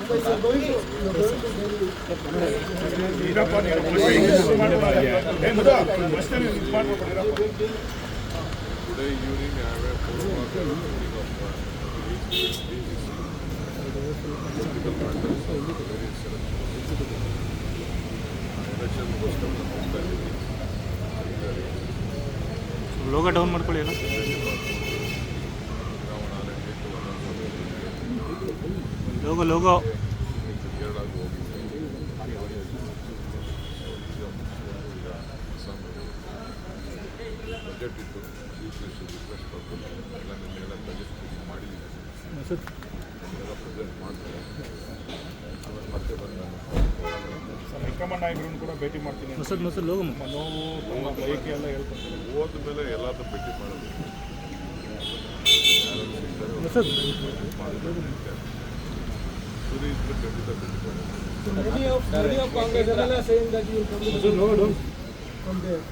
Today evening I have a 4 o'clock meeting of political matters of various election ಗೋಸ್ಕರ ನಾನು ಹೋಗ್ತಾ ಇದ್ದೀನಿ. Logo down ಮಾಡ್ಕೊಳ್ಳಿ ಅಲ್ಲ ಲೋಗೋ ಕೇರಳಕ್ಕೆ ಹೋಗಿದ್ದೆ. ಬಜೆಟ್ ಇತ್ತು, ಚೀಫ್ ಮಿನಿಸ್ಟರ್ ರಿಕ್ವೆಸ್ಟ್ ಕೊಟ್ಟು ಎಲ್ಲ ನಿನ್ನೆಲ್ಲ ಬಜೆಟ್ ಮೀಟಿಂಗ್ ಮಾಡಿದ್ದೀನಿ. ಎಲ್ಲ ಪ್ರೆಸೆಂಟ್ ಮಾಡ್ತಾರೆ. ಆಮೇಲೆ ಮತ್ತೆ ಬಂದು ನಾನು ಹೈಕಮಾಂಡ್ ನಾಯಕರನ್ನು ಕೂಡ ಭೇಟಿ ಮಾಡ್ತೀನಿ. ಲೋಗೋ ನೋವು ತಮ್ಮ ಬಯಕೆ ಎಲ್ಲ ಹೇಳ್ಕೊಡ್ತಾರೆ. ಹೋದ ಮೇಲೆ ಎಲ್ಲಾದ್ರೂ ಭೇಟಿ ಮಾಡೋದು. ಸುರಿ ಇದ್ರೆ ಖಂಡಿತ ಭೇಟಿ ಮಾಡೋದು. Many of Congress are saying that you will come to from there.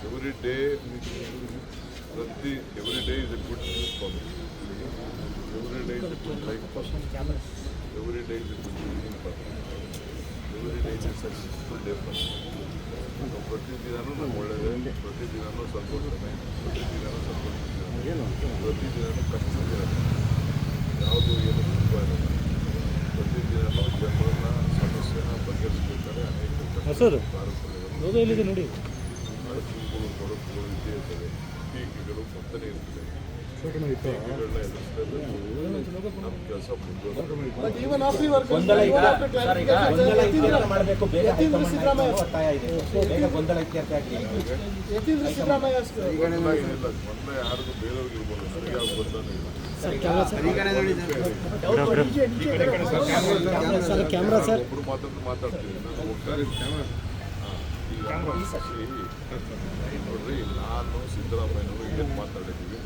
Every day is a good news for me. Every day is a good life for me. Every day is a good evening for me. Every day is a successful day for me. ಪ್ರತಿದಿನವೂ ನಾವು ಒಳ್ಳೆಯದೇ, ಪ್ರತಿದಿನವೂ ಸಂತೋಷನೇ, ಪ್ರತಿದಿನವೂ ಸಂತೋಷಿದ್ದೇನೆ, ಪ್ರತಿದಿನವೂ ಕಷ್ಟವಿರುತ್ತೆ, ಯಾವುದು ಏನು ತುಂಬ ಇರಲ್ಲ. ಪ್ರತಿದಿನವೂ ಜನರನ್ನ ಸಮಸ್ಯೆನ ಬಗೆಹರಿಸಬೇಕಾದ್ರೆ ಅನೇಕ ನೋಡಿ ಅಡಚಣೆಗಳು ತೊಡಕುಗಳು ಇದ್ದೇ ಇರ್ತದೆ. ಟೀಕೆಗಳು ಬರ್ತಲೇ ಇರ್ತದೆ. ಟೀಕೆಗಳನ್ನ ಎದುರಿಸಲೇಬೇಕು. ನಮ್ಮ ಕೆಲಸ But even after your ಗೊಂದಲ ಮಾಡಬೇಕು, ಬೇರೆ ಒತ್ತಾಯ ಇದೆ. ಬೇಗ ಗೊಂದಲ ಇತ್ಯರ್ಥ ಆಗಲಿ. ಏನಿಲ್ಲ, ಮೊದಲೇ ಯಾರಿಗೂ ಬೇರೆಯವ್ರಿಗೆ ಇರ್ಬೋದು, ನನಗೆ ಯಾವ ಗೊಂದಲ ಇಲ್ಲ. ಒಬ್ಬರು ಮಾತಾಡ್ತೀವಿ, ನಾನು ಒಟ್ಟಾರೆ ನೋಡ್ರಿ, ನಾನು ಸಿದ್ದರಾಮಯ್ಯನವರು ಏನು ಮಾತಾಡಿದ್ದೀವಿ,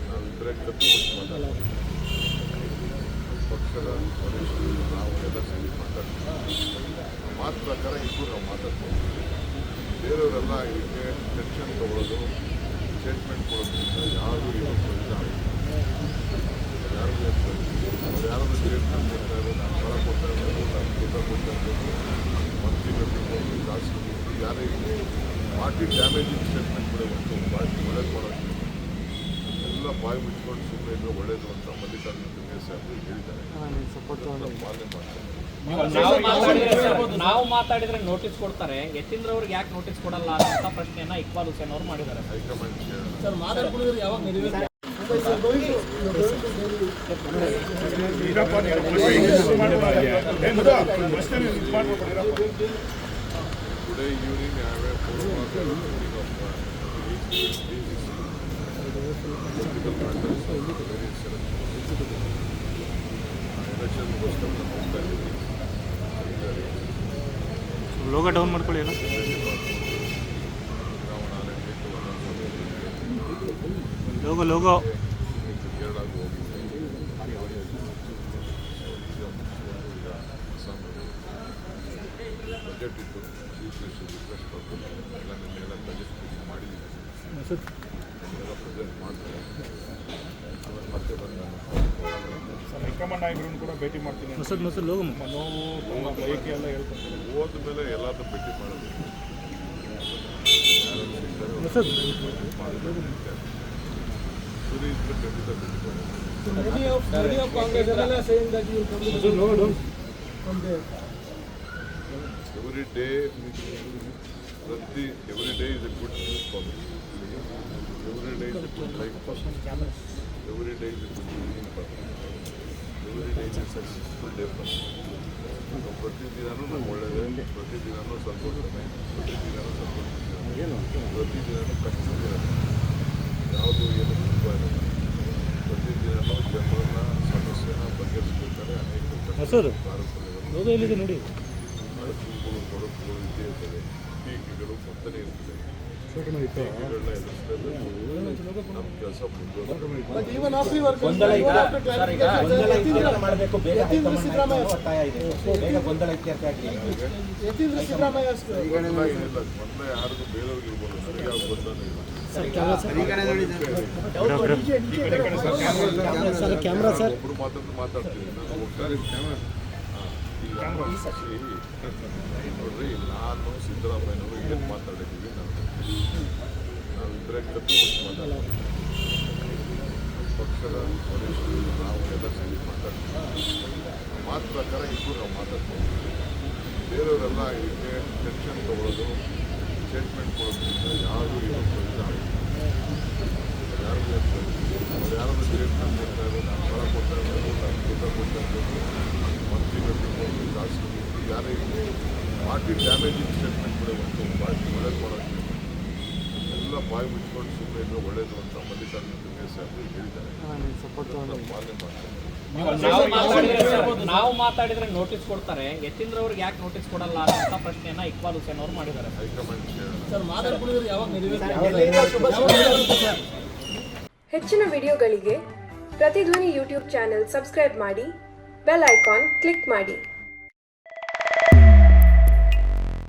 ನಾವಿಬ್ಬರೇ ಕತ್ತುಬಿಟ್ಟು ಮಾತಾಡ್ತೀವಿ. ಪಕ್ಷದ ವರಿಷ್ಠರು ನಾವು ಎಲ್ಲ ಸೇರಿ ಮಾತಾಡ್ತೀವಿ. ಮಾತು ಪ್ರಕಾರ ಇಬ್ಬರು ನಾವು ಮಾತಾಡ್ತೀವಿ. ಬೇರೆಯವರೆಲ್ಲ ಇದಕ್ಕೆ ಟೆನ್ಷನ್ ತಗೊಳ್ಳೋದು, ಸ್ಟೇಟ್ಮೆಂಟ್ ಕೊಡೋದ್ರಿಂದ ಯಾರು ಇವತ್ತು ಯಾರು ಯಾರಾದ್ರೂ ಸ್ಟೇಟ್ಮೆಂಟ್ ಕೊಡ್ತಾ ಇರೋದು, ನಾನು ಫಲ ಕೊಡ್ತಾ ಇರೋದು, ನಾನು ದುಡ್ಡ ಕೊಡ್ತಾ ಇರೋದು, ಮಂತ್ರಿಗಳಿರ್ಬೋದು, ಶಾಸಕರು ಯಾರೇ ಇರಲಿ, ಪಾರ್ಟಿ ಡ್ಯಾಮೇಜಿಂಗ್ ಸ್ಟೇಟ್ಮೆಂಟ್ ಕೂಡ ಒಂದು ಪಾರ್ಟಿ ಒಳ್ಳೇದು ಮಾಡೋದು ಎಲ್ಲ ಬಾಯಿ ಮುಚ್ಕೊಂಡು ಸುಮ್ಮನೆ ಇದ್ರೆ ಒಳ್ಳೇದು ಅಂತ ಮಲ್ಲಿಕಾರ್ಜುನ ಖರ್ಗೆ ಸಾಹೇಬರು ಹೇಳಿದ್ದಾರೆ. ಪಾಲನೆ ಮಾಡ್ತಾರೆ. ನಾವು ಮಾತಾಡಿದ್ರೆ ನೋಟಿಸ್ ಕೊಡ್ತಾರೆ, ಯತೀಂದ್ರ ಅವ್ರಿಗೆ ಯಾಕೆ ನೋಟಿಸ್ ಕೊಡಲ್ಲ ಅಂತ ಪ್ರಶ್ನೆಯನ್ನ ಇಕ್ಬಾಲ್ ಹುಸೇನ್ ಅವರು ಮಾಡಿದ್ದಾರೆ. High command Today evening I have a 4 o'clock meeting of political matters of various election ಗೋಸ್ಕರ ನಾನು ಹೋಗ್ತಾ ಇದ್ದೀನಿ. ಲೋಗೋ ಡೌನ್ ಮಾಡ್ಕೊಳ್ಳಿ ಅಲ್ಲ ಲೋಗೋ ಕೇರಳಕ್ಕೆ ಹೋಗಿದ್ದೆ. ಬಜೆಟ್ ಇತ್ತು, ಚೀಫ್ ಮಿನಿಸ್ಟರ್ ರಿಕ್ವೆಸ್ಟ್ ಕೊಟ್ಟು ಎಲ್ಲ ನಿನ್ನೆಲ್ಲ ಬಜೆಟ್ ಮೀಟಿಂಗ್ ಮಾಡಿದ್ದೀನಿ. ಎಲ್ಲ ಪ್ರೆಸೆಂಟ್ ಮಾಡ್ತಾರೆ. ಆಮೇಲೆ ಮತ್ತೆ ಬಂದು ನಾನು ಹೈಕಮಾಂಡ್ ನಾಯಕರನ್ನು ಕೂಡ ಭೇಟಿ ಮಾಡ್ತೀನಿ. ಲೋಗೋ ನೋವು ತಮ್ಮ ಬಯಕೆ ಎಲ್ಲ ಹೇಳ್ಕೊಡ್ತಾರೆ. ಹೋದ ಮೇಲೆ ಎಲ್ಲಾದ್ರೂ ಭೇಟಿ ಮಾಡೋದು. ಸುರಿ ಇದ್ರೆ ಖಂಡಿತ ಭೇಟಿ ಮಾಡೋದು. Many of Congress are saying that you will come to from there. Every day is a good news for me. Every day is a good life for me. Every day is a good evening for me. Every day is a successful day for me. ಪ್ರತಿದಿನವೂ ನಾವು ಒಳ್ಳೆಯದೇ, ಪ್ರತಿದಿನವೂ ಸಂತೋಷನೇ, ಪ್ರತಿದಿನವೂ ಸಂತೋಷಿದ್ದೇನೆ, ಪ್ರತಿದಿನವೂ ಕಷ್ಟವಿರುತ್ತೆ, ಯಾವುದು ಏನು ತುಂಬ ಇರಲ್ಲ. ಪ್ರತಿದಿನವೂ ಜನರನ್ನ ಸಮಸ್ಯೆನ ಬಗೆಹರಿಸಬೇಕಾದ್ರೆ ಅನೇಕ ನೋಡಿ ಅಡಚಣೆಗಳು ತೊಡಕುಗಳು ಇದ್ದೇ ಇರ್ತದೆ. ಟೀಕೆಗಳು ಬರ್ತಲೇ ಇರ್ತದೆ. ಟೀಕೆಗಳನ್ನ ಎದುರಿಸಲೇಬೇಕು. ನಮ್ಮ ಕೆಲಸ But even after your ಗೊಂದಲ ಮಾಡಬೇಕು, ಬೇರೆ ಒತ್ತಾಯ ಇದೆ. ಬೇಗ ಗೊಂದಲ ಇತ್ಯರ್ಥ ಆಗಲಿ. ಏನಿಲ್ಲ, ಮೊದಲೇ ಯಾರಿಗೂ ಬೇರೆಯವ್ರಿಗೆ ಇರ್ಬೋದು, ನನಗೆ ಯಾವ ಗೊಂದಲ ಇಲ್ಲ. ಒಬ್ರು ಮಾತಾಡ್ತೀನಿ ನಾನು ಒಟ್ಟಾರೆ ನೋಡ್ರಿ, ನಾನು ಸಿದ್ದರಾಮಯ್ಯನವರು ಏನು ಮಾತಾಡಿದ್ದೀವಿ ನಾವಿಬ್ಬರೇ ಕಪ್ಪಿಟ್ಟು ಮಾತಾಡ್ತೀವಿ. ಪಕ್ಷದ ವರಿಷ್ಠರು ನಾವು ಎಲ್ಲ ಸೇರಿ ಮಾತಾಡ್ತೀವಿ. ಮಾತು ಪ್ರಕಾರ ಇಬ್ಬರು ನಾವು ಮಾತಾಡ್ತೀವಿ. ಬೇರೆಯವರೆಲ್ಲ ಇದಕ್ಕೆ ಟೆನ್ಷನ್ ತಗೊಳ್ಳೋದು, ಸ್ಟೇಟ್ಮೆಂಟ್ ಕೊಡೋದ್ರಿಂದ ಯಾರು ಇವತ್ತು ಯಾರಿಗೂ ಅವ್ರು ಯಾರಾದ್ರೂ ಸ್ಟೇಟ್ಮೆಂಟ್ ಕೊಡ್ತಾ ಇರೋದು, ನಾನು ಬರ ಕೊಡ್ತಾ ಇರೋದು, ನಾನು ದುಡ್ಡ ಕೊಡ್ತಾ ಇರೋದು, ಮಂತ್ರಿಗಳಿರ್ಬೋದು, ಶಾಸಕರು ಯಾರೇ ಇರಲಿ, ಪಾರ್ಟಿ ಡ್ಯಾಮೇಜಿಂಗ್ ಸ್ಟೇಟ್ಮೆಂಟ್ಗಳೇ ಒಂದು ಪಾರ್ಟಿ ಒಳ್ಳೇದು ಮಾಡೋದು ಎಲ್ಲ ಬಾಯಿ ಮುಚ್ಕೊಂಡು ಸುಮ್ಮನೆ ಇದ್ರೆ ಒಳ್ಳೇದು ಅಂತ ಮಲ್ಲಿಕಾರ್ಜುನ ಖರ್ಗೆ ಸಾಹೇಬರು ಹೇಳಿದ್ದಾರೆ. ಪಾಲನೆ ಮಾಡ್ತಾರೆ. ನಾವು ಮಾತಾಡಿದ್ರೆ ನೋಟಿಸ್ ಕೊಡ್ತಾರೆ, ಯತೀಂದ್ರ ಅವ್ರಿಗೆ ಯಾಕೆ ನೋಟಿಸ್ ಕೊಡಲ್ಲ ಅಂತ ಪ್ರಶ್ನೆಯನ್ನ ಇಕ್ಬಾಲ್ ಹುಸೇನ್ ಅವರು ಮಾಡಿದ್ದಾರೆ. ಹೈಕಮಾಂಡ್ ಹೆಚ್ಚಿನ ವಿಡಿಯೋಗಳಿಗೆ ಪ್ರತಿಧ್ವನಿ ಯೂಟ್ಯೂಬ್ ಚಾನೆಲ್ ಸಬ್ಸ್ಕ್ರೈಬ್ ಮಾಡಿ, ಬೆಲ್ ಐಕಾನ್ ಕ್ಲಿಕ್ ಮಾಡಿ.